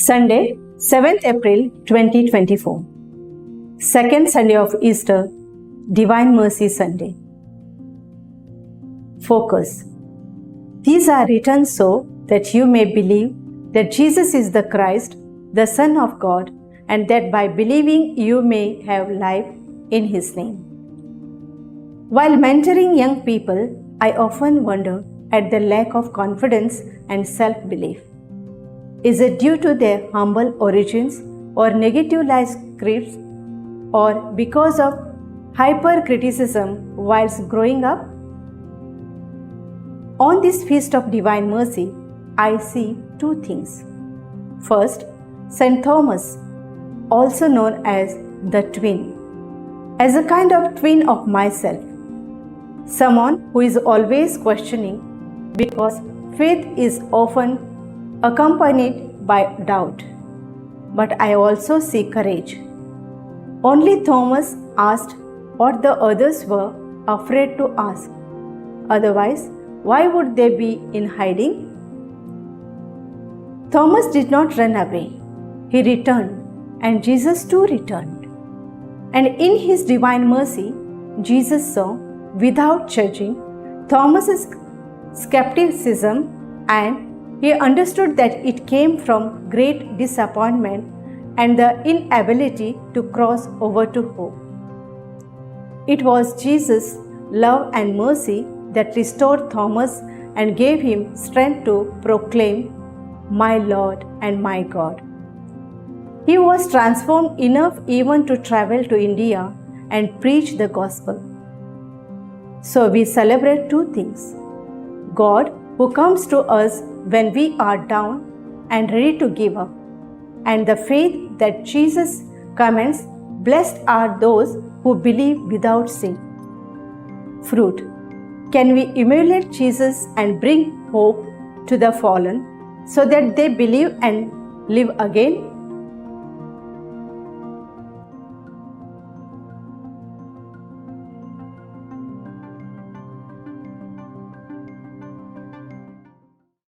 Sunday, 7th April 2024. Second Sunday of Easter, Divine Mercy Sunday. Focus. These are written so that you may believe that Jesus is the Christ, the Son of God, and that by believing you may have life in His name. While mentoring young people, I often wonder at the lack of confidence and self-belief. Is it due to their humble origins or negative life scripts, or because of hyper-criticism whilst growing up? On this Feast of Divine Mercy, I see two things. First, St. Thomas, also known as the twin, as a kind of twin of myself, someone who is always questioning, because faith is often accompanied by doubt. But I also see courage. Only Thomas asked what the others were afraid to ask. Otherwise, why would they be in hiding? Thomas did not run away. He returned, and Jesus too returned. And in His divine mercy, Jesus saw, without judging, Thomas's skepticism, and He understood that it came from great disappointment and the inability to cross over to hope. It was Jesus' love and mercy that restored Thomas and gave him strength to proclaim, "My Lord and my God." He was transformed enough even to travel to India and preach the gospel. So we celebrate two things: God, who comes to us when we are down and ready to give up, and the faith that Jesus commends, "Blessed are those who believe without seeing." Fruit. Can we emulate Jesus and bring hope to the fallen so that they believe and live again?